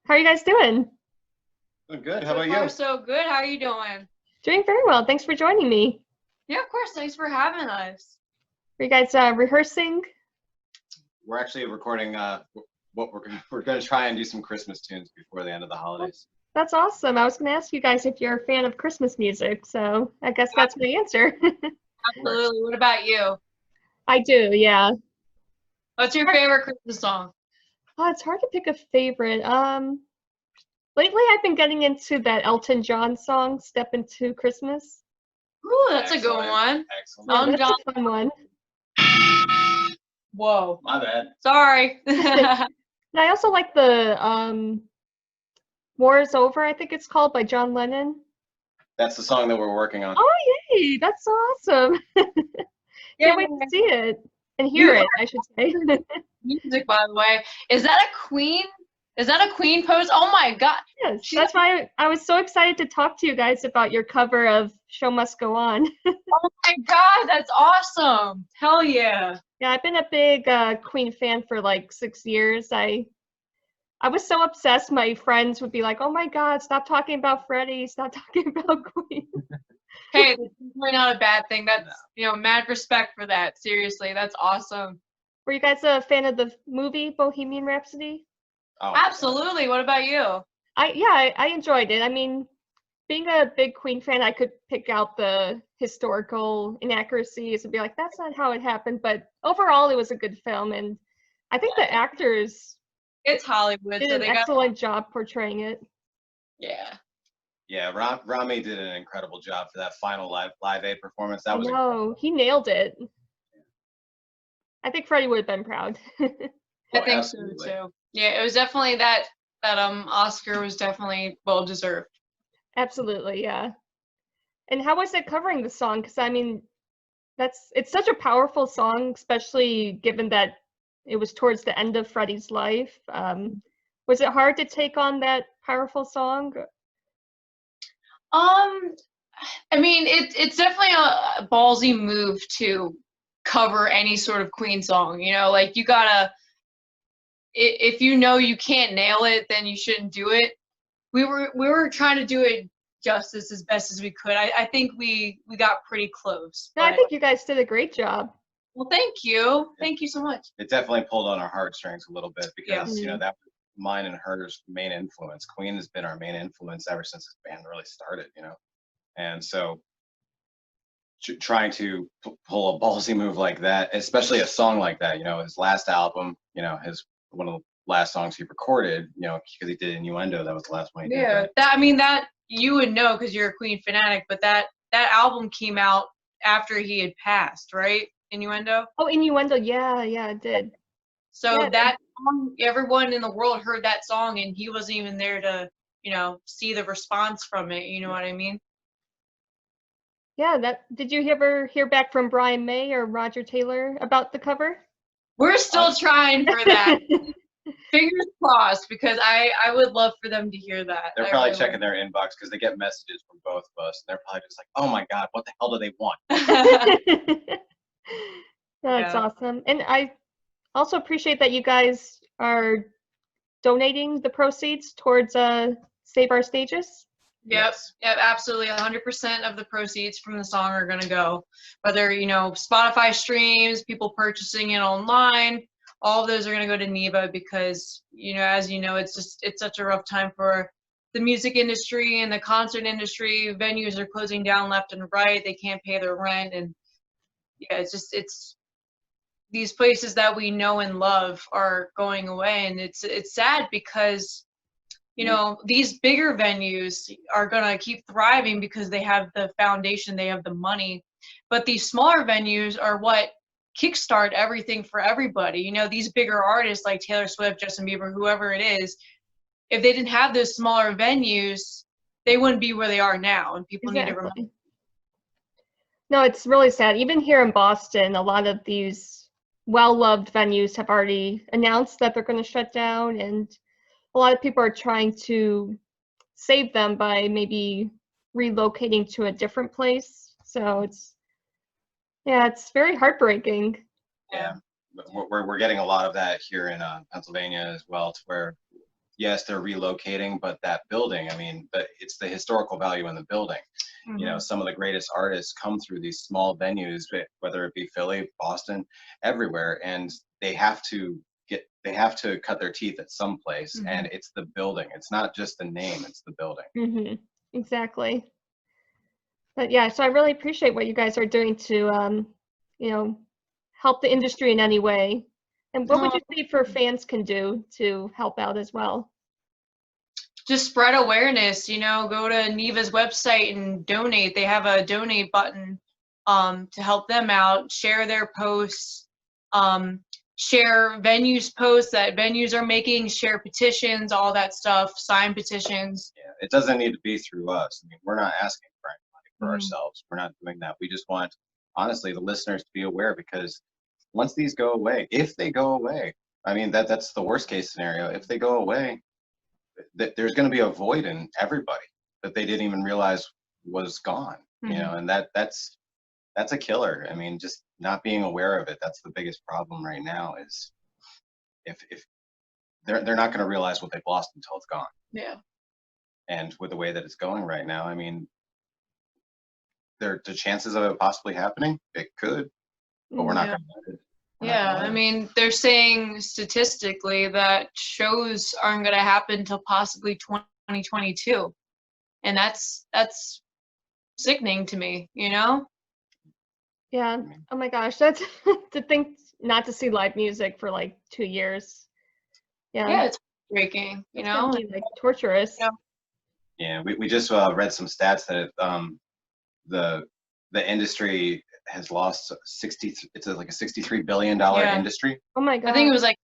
How are you guys doing? Oh, good. How So about far, you? so good. How are you doing? Doing very well. Thanks for joining me. Yeah, of course. Thanks for having us. Are you guys rehearsing? We're actually recording what we're gonna try and do some Christmas tunes before the end of the holidays. That's awesome. I was going to ask you guys if you're a fan of Christmas music, so I guess that's my answer. Absolutely. What about you? I do, yeah. What's your favorite Christmas song? Oh, it's hard to pick a favorite. Lately I've been getting into that Elton John song, Step Into Christmas. Ooh, that's a good Excellent. one. Excellent. Yeah, Elton that's John. a fun one. Whoa. My bad. Sorry. And I also like the War is Over, I think it's called, by John Lennon. That's the song that we're working on. Oh, yay! That's so awesome. Yeah, Can't wait to see it and You hear it, I should say. music, by the way. Is that a Queen? Is that a Queen pose? Oh my God. Yes, She's that's why I was so excited to talk to you guys about your cover of Show Must Go On. Oh my God, that's awesome. Hell yeah. Yeah, I've been a big Queen fan for like 6 years. I was so obsessed, my friends would be like, "Oh my God, stop talking about Freddie, stop talking about Queen." Hey, that's definitely not a bad thing. That's, mad respect for that. Seriously, that's awesome. Were you guys a fan of the movie Bohemian Rhapsody? Oh, Absolutely. What about you? I enjoyed it. I mean, being a big Queen fan, I could pick out the historical inaccuracies and be like, "That's not how it happened." But overall, it was a good film, and I think the actors It's Hollywood, did so an they got, excellent job portraying it. yeah. Yeah, Rami did an incredible job for that final live aid performance. That I was know, he nailed it. I think Freddie would have been proud. I oh, think absolutely. so too. Yeah, it was definitely that Oscar was definitely well deserved. Absolutely, yeah. And how was it covering the song? Because I mean, it's such a powerful song, especially given that it was towards the end of Freddie's life. Was it hard to take on that powerful song? Um, I mean, it's definitely a ballsy move to cover any sort of Queen song. Like you gotta, if you know you can't nail it, then you shouldn't do it. We were trying to do it justice as best as we could. I think we got pretty close. No, I But think you guys did a great job. well, thank you. Thank you so much. It definitely pulled on our heartstrings a little bit Yeah. because that was mine and hers main influence. Queen has been our main influence ever since this band really started. And so trying to pull a ballsy move like that, especially a song like that, his last album, his one of the last songs he recorded, because he did Innuendo, that was the last one he did. Yeah, Right? that you would know because you're a Queen fanatic, but that album came out after he had passed, right? Innuendo. Oh, Innuendo, yeah, it did. So Yeah, that song, everyone in the world heard that song, and he wasn't even there to, see the response from it. You know what I mean? Yeah, did you ever hear back from Brian May or Roger Taylor about the cover? We're still trying for that. Fingers crossed, because I would love for them to hear that. They're I probably really checking their inbox because they get messages from both of us. And they're probably just like, "Oh my God, what the hell do they want?" would. That's Yeah. awesome. And I also appreciate that you guys are donating the proceeds towards Save Our Stages. Yep, yep, absolutely. 100% of the proceeds from the song are going to go, whether, Spotify streams, people purchasing it online, all of those are going to go to NEVA because, as you know, it's such a rough time for the music industry and the concert industry. Venues are closing down left and right. They can't pay their rent. And yeah, it's these places that we know and love are going away. And it's sad because these bigger venues are going to keep thriving because they have the foundation, they have the money. But these smaller venues are what kickstart everything for everybody. These bigger artists like Taylor Swift, Justin Bieber, whoever it is, if they didn't have those smaller venues, they wouldn't be where they are now. And people need to remember. Exactly. No, it's really sad. Even here in Boston, a lot of these well-loved venues have already announced that they're going to shut down, and a lot of people are trying to save them by maybe relocating to a different place. So it's very heartbreaking. Yeah, we're getting a lot of that here in Pennsylvania as well, to where yes, they're relocating, but that building, I mean, it's the historical value in the building. You know, some of the greatest artists come through these small venues, whether it be Philly, Boston, everywhere, and they have to cut their teeth at some place, and it's the building. It's not just the name, it's the building. Exactly. But yeah, so I really appreciate what you guys are doing to, you know, help the industry in any way. And what would you say for fans can do to help out as well? Just spread awareness, you know, go to NEVA's website and donate. They have a donate button to help them out, share their posts, share venues posts that venues are making, share petitions, all that stuff, sign petitions. Yeah, it doesn't need to be through us. I mean, we're not asking for any money for ourselves. We're not doing that. We just want, honestly, the listeners to be aware, because once these go away, if they go away, I mean, that's the worst case scenario. If they go away, there's going to be a void in everybody that they didn't even realize was gone, you know, and that's a killer. I mean, just not being aware of it, that's the biggest problem right now, is if they're not going to realize what they've lost until it's gone. Yeah. And with the way that it's going right now, I mean, the chances of it possibly happening, it could, but we're not going to let it. Yeah, I mean, they're saying statistically that shows aren't going to happen until possibly 2022. And that's sickening to me, you know? Yeah. Oh my gosh, that's to think not to see live music for like 2 years. Yeah, it's breaking, you know? It's like torturous. Yeah, we just read some stats that the industry has lost it's like a $63 billion industry. Oh my god. I think it was like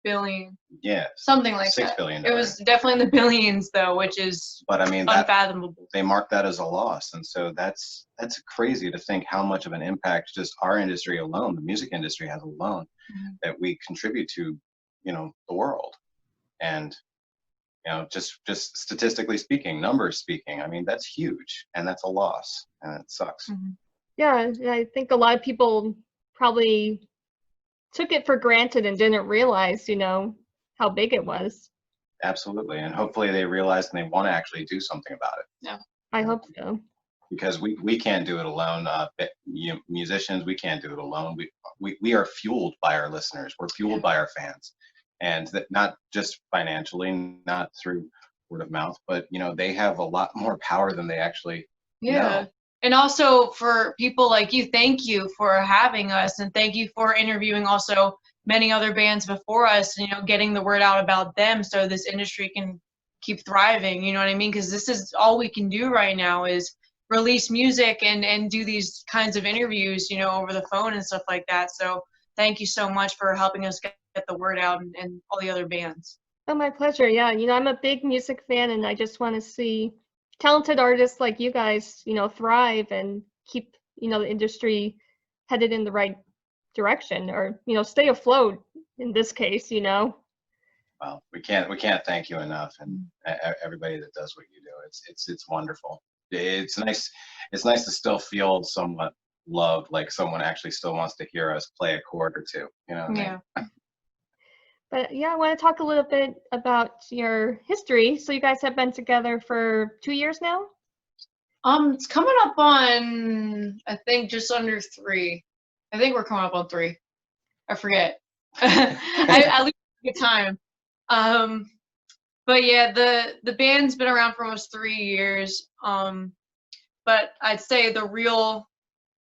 billion. Yeah. Something like $6 that. billion. It was definitely in the billions though, which is but I mean unfathomable. They mark that as a loss, and so that's crazy to think how much of an impact just our industry alone, the music industry has alone, that we contribute to, you know, the world. And you know, just statistically speaking, numbers speaking, I mean, that's huge, and that's a loss, and it sucks. Yeah, I think a lot of people probably took it for granted and didn't realize, you know, how big it was. Absolutely, and hopefully they realize and they want to actually do something about it. Yeah, I hope so. Because we can't do it alone. Musicians, we can't do it alone. We are fueled by our listeners. We're fueled by our fans, and that not just financially, not through word of mouth, but you know, they have a lot more power than they actually know. And also for people like you, thank you for having us, and thank you for interviewing also many other bands before us, and, you know, getting the word out about them so this industry can keep thriving, you know what I mean? Because this is all we can do right now is release music and do these kinds of interviews, you know, over the phone and stuff like that. So thank you so much for helping us get the word out, and all the other bands. Oh, my pleasure. Yeah, you know, I'm a big music fan, and I just want to see talented artists like you guys, you know, thrive and keep, you know, the industry headed in the right direction, or, you know, stay afloat in this case, you know. Well, we can't thank you enough, and everybody that does what you do. It's wonderful. It's nice to still feel somewhat loved, like someone actually still wants to hear us play a chord or two, you know what I mean? But yeah, I want to talk a little bit about your history. So you guys have been together for 2 years now? It's coming up on, I think, just under 3. I think we're coming up on 3. I forget. I lose the time. But yeah, the band's been around for almost 3 years. But I'd say the real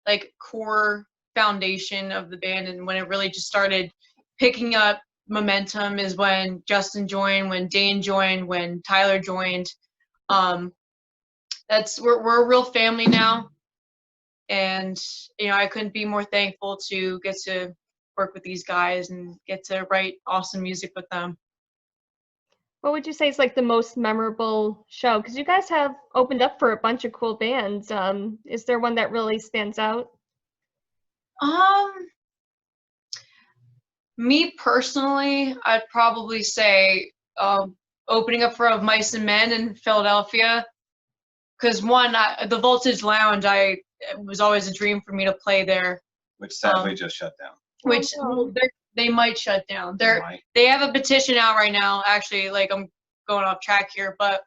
like core foundation of the band, and when it really just started picking up momentum, is when Justin joined, when Dane joined, when Tyler joined. We're a real family now, and you know, I couldn't be more thankful to get to work with these guys and get to write awesome music with them. What would you say is like the most memorable show? Because you guys have opened up for a bunch of cool bands. Is there one that really stands out? Me personally, I'd probably say opening up for Of Mice and Men in Philadelphia. Because one, the Voltage Lounge, it was always a dream for me to play there. Which sadly just shut down. Which they might shut down. They have a petition out right now. Actually, like I'm going off track here, but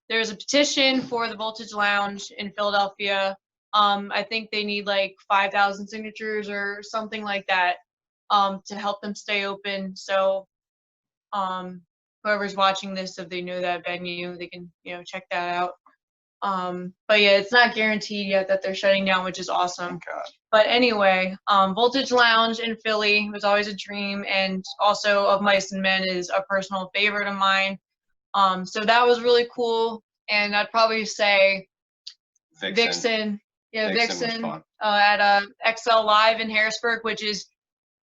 there's a petition for the Voltage Lounge in Philadelphia. I think they need like 5,000 signatures or something like that to help them stay open. So whoever's watching this, if they know that venue, they can, you know, check that out. But yeah, it's not guaranteed yet that they're shutting down, which is awesome. God. But anyway, Voltage Lounge in Philly was always a dream, and also Of Mice and Men is a personal favorite of mine. So that was really cool, and I'd probably say Vixen. Yeah, Vixen was fun. At XL Live in Harrisburg, which is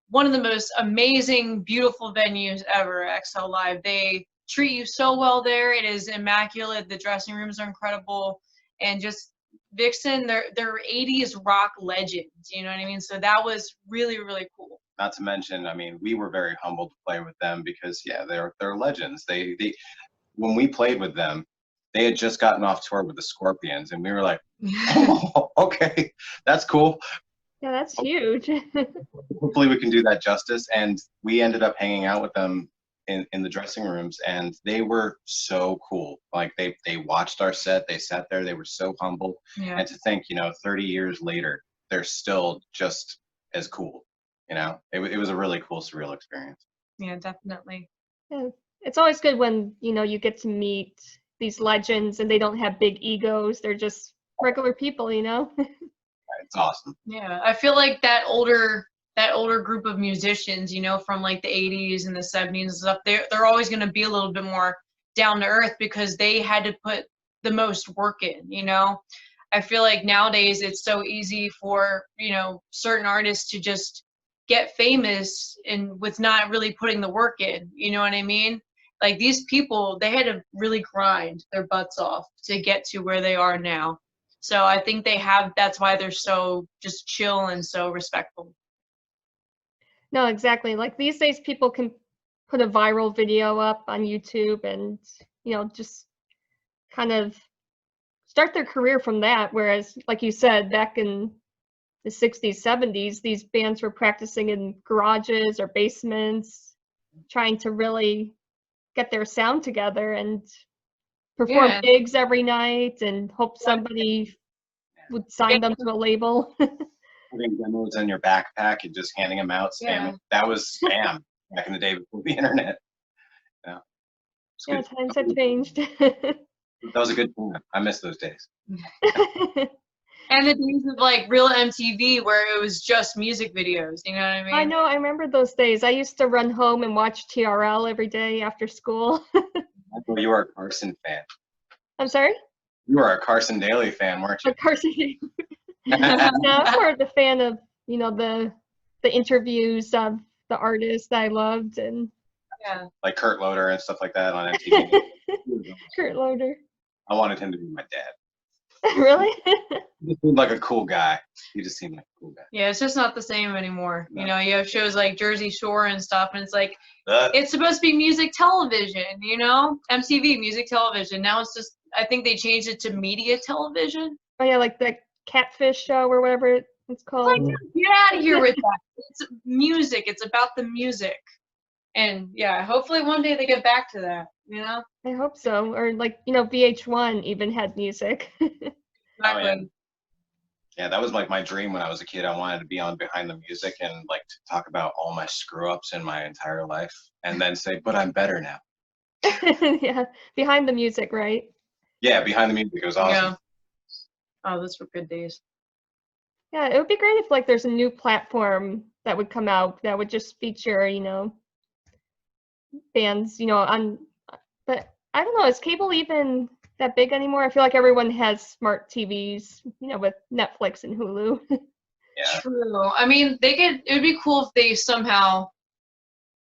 one of the most amazing, beautiful venues ever. XL Live. They treat you so well there. It is immaculate. The dressing rooms are incredible, and just Vixen, they're 80s rock legends. You know what I mean? So that was really, really cool. Not to mention, I mean, we were very humbled to play with them because yeah, they're legends. They when we played with them, they had just gotten off tour with the Scorpions, and we were like, oh, okay, that's cool. Yeah, that's huge. Hopefully we can do that justice. And we ended up hanging out with them in the dressing rooms, and they were so cool. Like they watched our set, they sat there, they were so humble. Yeah. And to think, you know, 30 years later, they're still just as cool. You know, it was a really cool, surreal experience. Yeah, definitely. Yeah, it's always good when, you know, you get to meet these legends and they don't have big egos. They're just regular people, you know? It's awesome. Yeah, I feel like that older group of musicians, you know, from like the 80s and the 70s and stuff, they're always going to be a little bit more down to earth because they had to put the most work in, you know. I feel like nowadays it's so easy for, you know, certain artists to just get famous and with not really putting the work in, you know what I mean? Like these people, they had to really grind their butts off to get to where they are now. So I think that's why they're so just chill and so respectful. No, exactly. Like these days, people can put a viral video up on YouTube and, you know, just kind of start their career from that. Whereas, like you said, back in the 60s, 70s, these bands were practicing in garages or basements, trying to really get their sound together and perform gigs every night and hope somebody would sign them to a label. Putting demos in your backpack and just handing them out, spamming. That was spam back in the day before the internet. Yeah, yeah, times have changed. That was a good time. I miss those days. And the days of like real MTV where it was just music videos, you know what I mean? I know, I remember those days. I used to run home and watch TRL every day after school. I thought you were a Carson fan. I'm sorry? You were a Carson Daly fan, weren't you? A Carson Daly. No, I'm more of the fan of, you know, the interviews of the artists I loved and yeah. Like Kurt Loder and stuff like that on MTV. Kurt Loder. I wanted him to be my dad. Really? He just seemed like a cool guy. He just seemed like a cool guy. Yeah, it's just not the same anymore. No. You know, you have shows like Jersey Shore and stuff, and it's like, it's supposed to be music television, you know? MTV, music television. Now it's just, I think they changed it to media television. Oh yeah, like the Catfish show or whatever it's called. Like, get out of here with that. It's music. It's about the music. And yeah, hopefully one day they get back to that, you know? I hope so. Or like, you know, VH1 even had music. Exactly. Oh, yeah. Yeah, that was like my dream when I was a kid. I wanted to be on Behind the Music and like to talk about all my screw ups in my entire life and then say, but I'm better now. Yeah, Behind the Music, right? Yeah, Behind the Music. It was awesome. Yeah. Oh, those were good days. Yeah, it would be great if like there's a new platform that would come out that would just feature, you know, bands, you know, on, but I don't know, is cable even that big anymore? I feel like everyone has smart TVs, you know, with Netflix and Hulu. Yeah. True. I mean, it would be cool if they somehow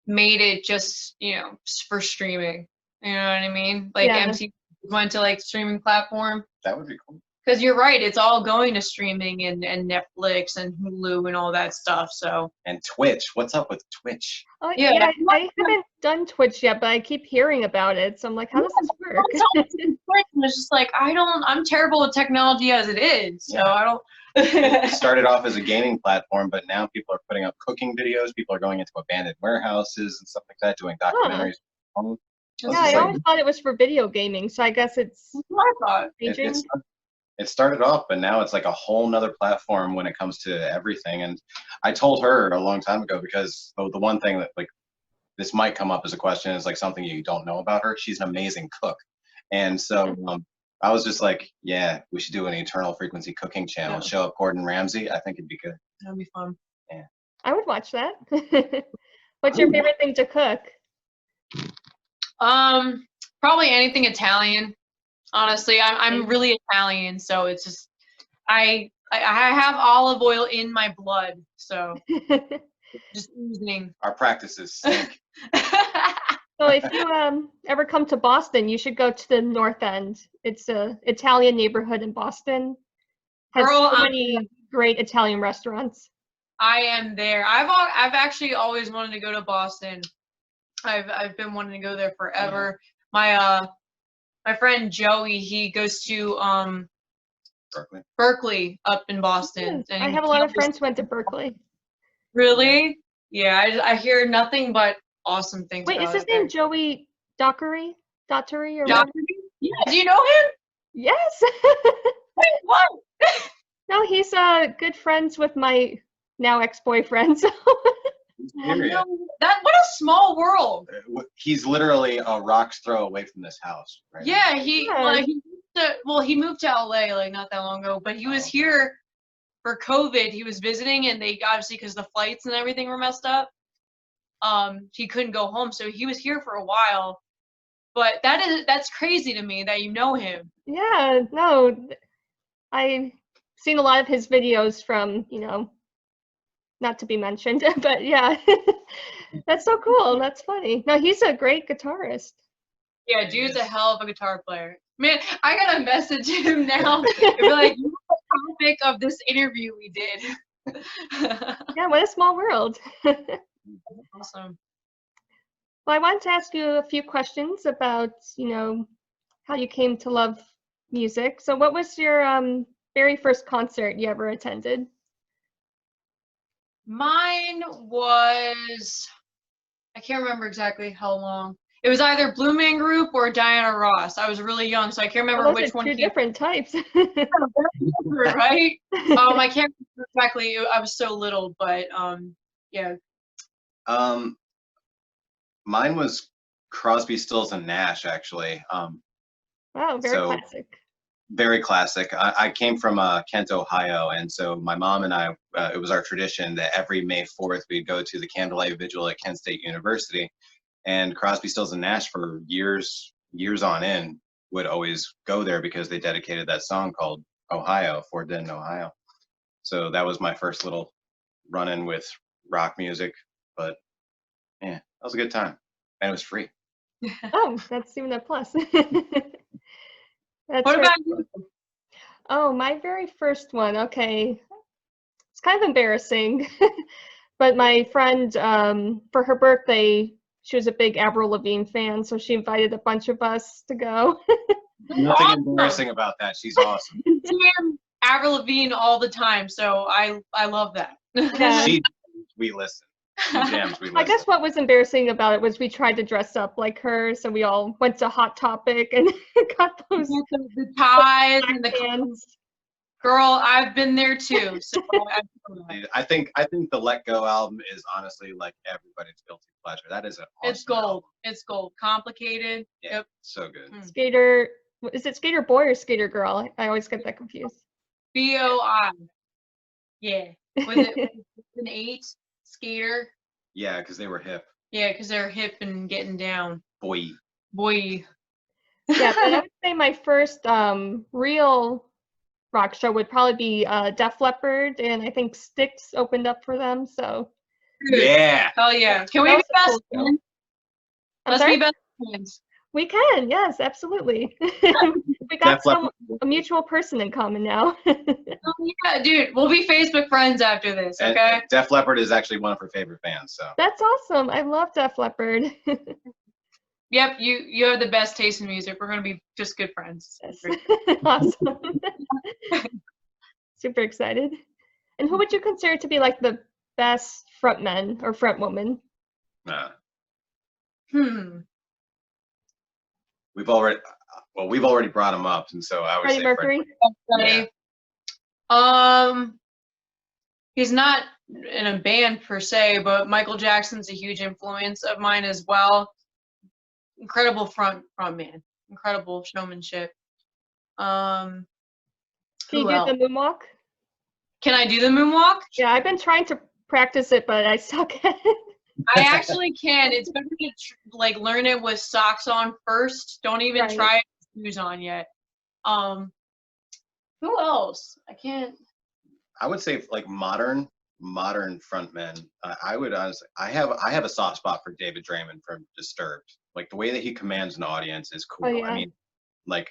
made it just, you know, for streaming. You know what I mean? Like MTV went to like streaming platform. That would be cool. Because you're right, it's all going to streaming and Netflix and Hulu and all that stuff. So. And Twitch. What's up with Twitch? Oh yeah, I haven't done Twitch yet, but I keep hearing about it. So I'm like, how does this work? It's just like I'm terrible with technology as it is. So I don't. It started off as a gaming platform, but now people are putting up cooking videos. People are going into abandoned warehouses and stuff like that, doing documentaries. I was Yeah, I just like, always thought it was for video gaming, so I guess it's That's what I thought. changing. it started off, but now it's like a whole nother platform when it comes to everything. And I told her a long time ago, because the one thing that, like, this might come up as a question, is like something you don't know about her. She's an amazing cook. And so I was just like, yeah, we should do an Eternal Frequency cooking channel. Yeah. Show up Gordon Ramsay. I think it'd be good. That'd be fun. I would watch that. What's your favorite thing to cook? Probably anything Italian. Honestly, I'm really Italian, so it's just I have olive oil in my blood, so just oozing. Our practices stink. So if you ever come to Boston, you should go to the North End. It's a Italian neighborhood in Boston. Has Girl, so many great Italian restaurants. I am there. I've actually always wanted to go to Boston. I've been wanting to go there forever. My friend Joey, he goes to Berkeley up in Boston. Yes, I have a lot of friends who went to Berkeley. Really? Yeah, I hear nothing but awesome things Wait, about is his it there. name Joey Dockery? Dottery or Yeah. whatever? Yeah, do you know him? Yes. Wait, what? No, he's good friends with my now ex-boyfriend. So Period. No, what a small world. He's literally a rock's throw away from this house. Right Yeah, now. he moved to LA like not that long ago, but he was here for COVID. He was visiting, and they obviously, because the flights and everything were messed up, he couldn't go home, so he was here for a while. But that's crazy to me that you know him. yeah, no, I've seen a lot of his videos from, not to be mentioned, but yeah, that's so cool. That's funny. No, he's a great guitarist. Yeah, dude's a hell of a guitar player. Man, I gotta message him now and be like, "You're the topic of this interview we did." Yeah, what a small world. Awesome. Well, I wanted to ask you a few questions about, how you came to love music. So what was your very first concert you ever attended? Mine was, I can't remember exactly how long. It was either Blue Man Group or Diana Ross. I was really young, so I can't remember Those which are one two came different types. right? I can't remember exactly. I was so little, but yeah. Mine was Crosby, Stills, and Nash, actually. Wow, very So classic. very classic. I came from Kent, Ohio, and so my mom and I, it was our tradition that every May 4th we'd go to the candlelight vigil at Kent State University, and Crosby, Stills, and Nash for years on end would always go there because they dedicated that song called Ohio, Fort Denton, Ohio. So that was my first little run-in with rock music, but yeah, that was a good time, and it was free. Oh, that's even a plus. That's What her- about you? Oh, my very first one. Okay. It's kind of embarrassing. But my friend, for her birthday, she was a big Avril Lavigne fan, so she invited a bunch of us to go. Nothing embarrassing about that. She's awesome. Jam Avril Lavigne all the time, so I love that. Yeah. We listen. She jams, we listen. I guess what was embarrassing about it was we tried to dress up like her, so we all went to Hot Topic and got those The ties and the pants. girl, I've been there too. So I think the Let Go album is honestly like everybody's guilty pleasure. That is an awesome it's gold. album. It's gold. Complicated. Yeah, Yep. so good. Skater, is it Skater Boy or Skater Girl? I always get that confused. BOI. Yeah. Was it an 8 skater? Yeah, because they were hip. Yeah, because they're hip and getting down. Boy. Boy. Yeah, but I would say my first real rock show would probably be Def Leppard, and I think Styx opened up for them. So Yeah. Hell yeah. Can we That be was a best cool show. friends? I'm Let's sorry? be best friends. We can, yes, absolutely. We got Def Leppard. a mutual person in common now. Oh, yeah, dude, we'll be Facebook friends after this, And okay? Def Leppard is actually one of her favorite bands. So That's awesome. I love Def Leppard. Yep, you have the best taste in music. We're gonna be just good friends. Yes. Awesome. Super excited. And who would you consider to be like the best frontman or frontwoman? nah. we've already brought him up, and so I would Freddie say Mercury. Yeah. He's not in a band per se, but Michael Jackson's a huge influence of mine as well. Incredible frontman, incredible showmanship. Can you Who do else? the moonwalk? Can I do the moonwalk? Yeah, I've been trying to practice it, but I suck at it. I actually can. It's better to like learn it with socks on first. Don't even Right. try it with shoes on yet. Who else? I can't. I would say like modern frontmen. I would honestly, I have a soft spot for David Draymond from Disturbed. Like the way that he commands an audience is cool. Oh, yeah. I mean, like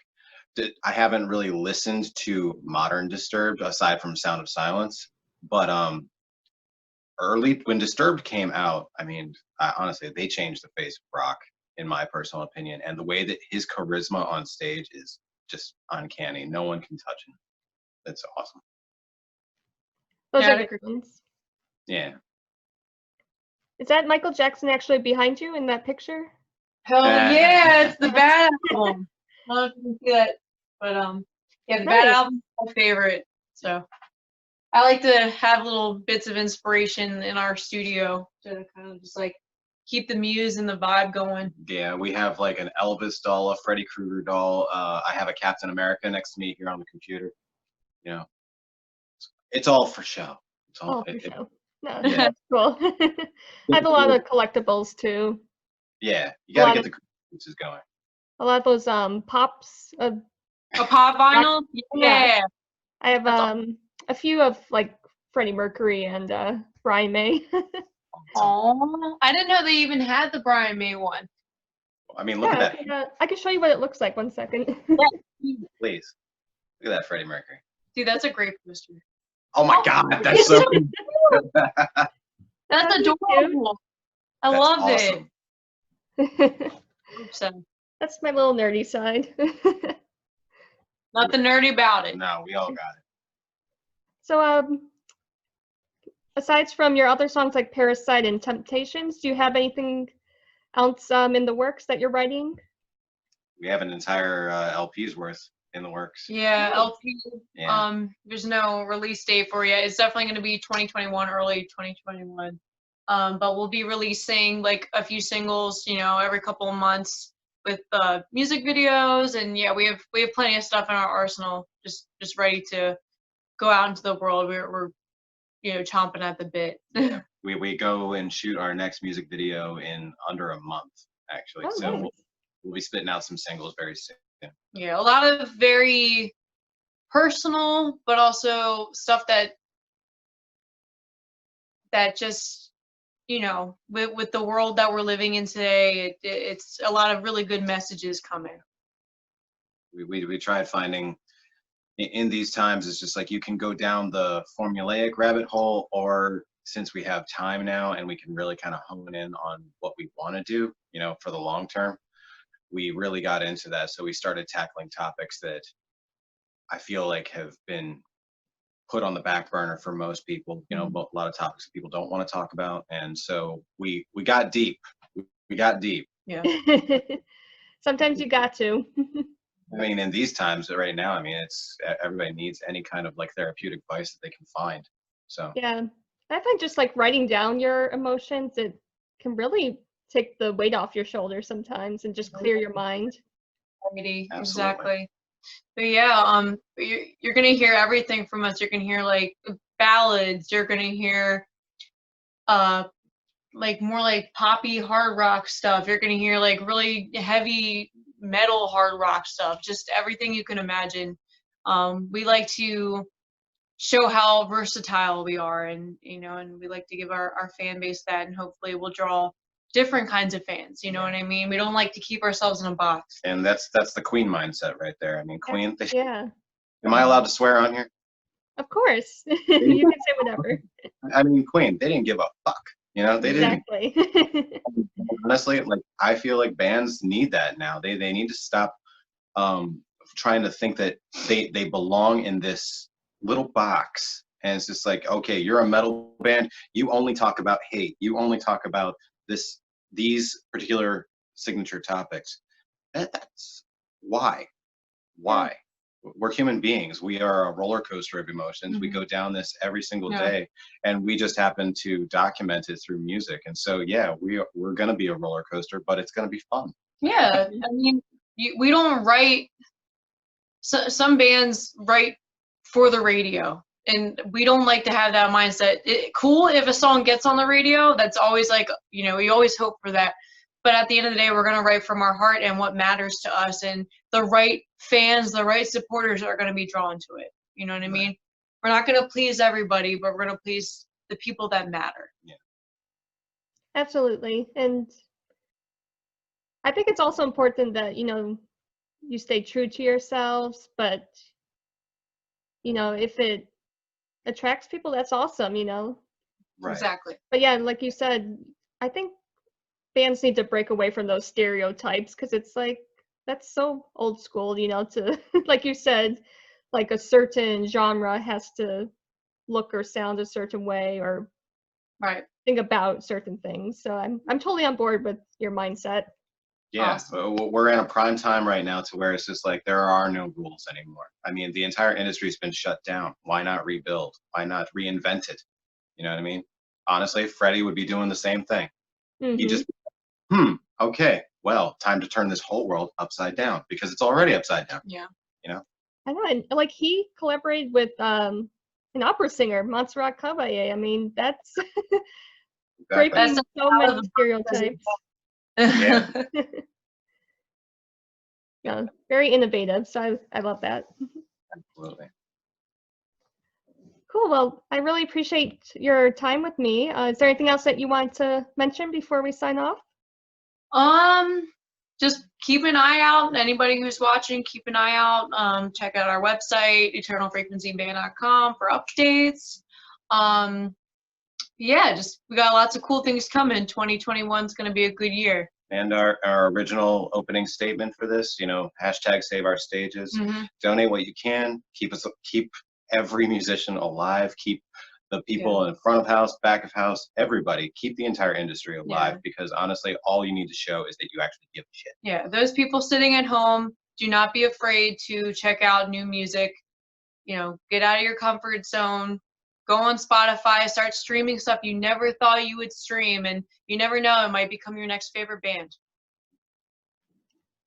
I haven't really listened to modern Disturbed aside from Sound of Silence, but early when Disturbed came out, I mean, honestly, they changed the face of rock in my personal opinion, and the way that his charisma on stage is just uncanny. No one can touch him. It's awesome. Those Yeah, are the good ones. Yeah. Is that Michael Jackson actually behind you in that picture? Hell yeah, it's the Bad album. I don't know if you can see that, but yeah, the Bad Nice. album is my favorite. So I like to have little bits of inspiration in our studio to kind of just like keep the muse and the vibe going. Yeah, we have like an Elvis doll, a Freddy Krueger doll. I have a Captain America next to me here on the computer. You know, it's all for show. It's all, Oh, for sure. No, yeah. that's cool. I have a lot of collectibles too. Yeah, you A lot gotta get of- the Christmases going. A lot of those pops. A pop vinyl? Yeah. I have That's a few of like Freddie Mercury and Brian May. Oh, I didn't know they even had the Brian May one. I mean, look Yeah, at that. I can show you what it looks like. 1 second. Please. Look at that Freddie Mercury. Dude, that's a great poster. Oh my Oh, God, that's so cool. That's That's cute. adorable. I That's loved awesome. it. So, That's my little nerdy side. nothing nerdy about it. No, we all got it. So, aside from your other songs like Parasite and Temptations, do you have anything else in the works that you're writing? We have an entire LP's worth in the works. Yeah, Nice. LP. Yeah. There's no release date for yet. It's definitely going to be 2021, early 2021. But we'll be releasing like a few singles, you know, every couple of months with music videos, and yeah, we have plenty of stuff in our arsenal, just ready to go out into the world. We're you know, chomping at the bit. Yeah. We go and shoot our next music video in under a month, actually. Oh, So nice. we'll be spitting out some singles very soon. Yeah, a lot of very personal, but also stuff that just, you know, with the world that we're living in today, it's a lot of really good messages coming. We tried finding in these times, it's just like you can go down the formulaic rabbit hole, or since we have time now and we can really kind of hone in on what we want to do, you know, for the long term, we really got into that. So we started tackling topics that I feel like have been put on the back burner for most people, you know, a lot of topics that people don't want to talk about. And so we got deep. We got deep. Yeah. Sometimes you got to. I mean, in these times right now, I mean, it's everybody needs any kind of like therapeutic vice that they can find. So Yeah. I find just like writing down your emotions, it can really take the weight off your shoulders sometimes and just clear your mind. Absolutely. Absolutely. But yeah, you're gonna hear everything from us. You're gonna hear like ballads. You're gonna hear like more like poppy hard rock stuff. You're gonna hear like really heavy metal hard rock stuff. Just everything you can imagine. We like to show how versatile we are, and you know, and we like to give our fan base that, and hopefully we'll draw different kinds of fans. You know what I mean? We don't like to keep ourselves in a box. and that's the Queen mindset right there. I mean, Queen. Yeah, Am I allowed to swear on here? of course. You can say whatever. I mean, Queen. They didn't give a fuck. You know, they didn't. Exactly. Honestly, like I feel like bands need that now. They need to stop trying to think that they belong in this little box. And it's just like, okay, you're a metal band. You only talk about hate. You only talk about these particular signature topics. That's why. We're human beings. We are a roller coaster of emotions. We go down this every single day, and we just happen to document it through music. And so, yeah, we're going to be a roller coaster, but it's going to be fun. Yeah, I mean, we don't write. Some bands write for the radio, and we don't like to have that mindset. Cool if a song gets on the radio. That's always like, you know, we always hope for that. But at the end of the day, we're going to write from our heart and what matters to us, and the right fans, the right supporters are going to be drawn to it. You know what I mean? We're not going to please everybody, but we're going to please the people that matter. Yeah. Absolutely. And I think it's also important that, you know, you stay true to yourselves, but, you know, if it attracts people, that's awesome, you know? Right. Exactly. But yeah, like you said, I think bands need to break away from those stereotypes, because it's like, that's so old school, you know, to, like you said, like a certain genre has to look or sound a certain way or think about certain things. So I'm totally on board with your mindset. Yeah, we're in a prime time right now to where it's just like there are no rules anymore. I mean, the entire industry's been shut down. Why not rebuild? Why not reinvent it? You know what I mean? Honestly, Freddie would be doing the same thing. He just, okay, well, time to turn this whole world upside down because it's already upside down. Yeah. You know? I know, and like he collaborated with an opera singer, Montserrat Caballé. I mean, that's breaking so many stereotypes. Yeah. Yeah, very innovative. So I love that. Absolutely. Cool. Well, I really appreciate your time with me. Is there anything else that you want to mention before we sign off? Just keep an eye out. Anybody who's watching, keep an eye out. Check out our website, eternalfrequencyband.com, for updates. Yeah, just we got lots of cool things coming. 2021 is going to be a good year. And our original opening statement for this, you know, hashtag save our stages. Donate what you can. Keep every musician alive. Keep the people in front of house, back of house, everybody. Keep the entire industry alive because honestly, all you need to show is that you actually give a shit. Yeah, those people sitting at home, do not be afraid to check out new music. You know, get out of your comfort zone. Go on Spotify, start streaming stuff you never thought you would stream, and you never know, it might become your next favorite band.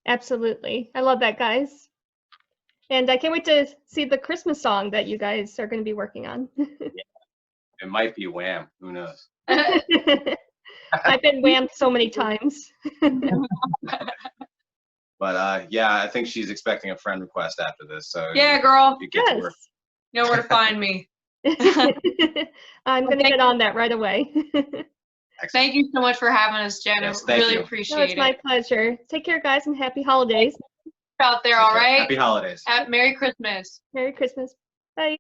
Absolutely. I love that, guys. And I can't wait to see the Christmas song that you guys are going to be working on. It might be Wham. Who knows? I've been whammed so many times. But yeah, I think she's expecting a friend request after this. So yeah, girl. You get to work. You know where to find me. I'm going to get on that right away. Thank you so much for having us, Jen. Yes, I really appreciate it. It's my pleasure. Take care, guys, and happy holidays. Out there, all right? Happy holidays. Merry Christmas. Merry Christmas. Bye.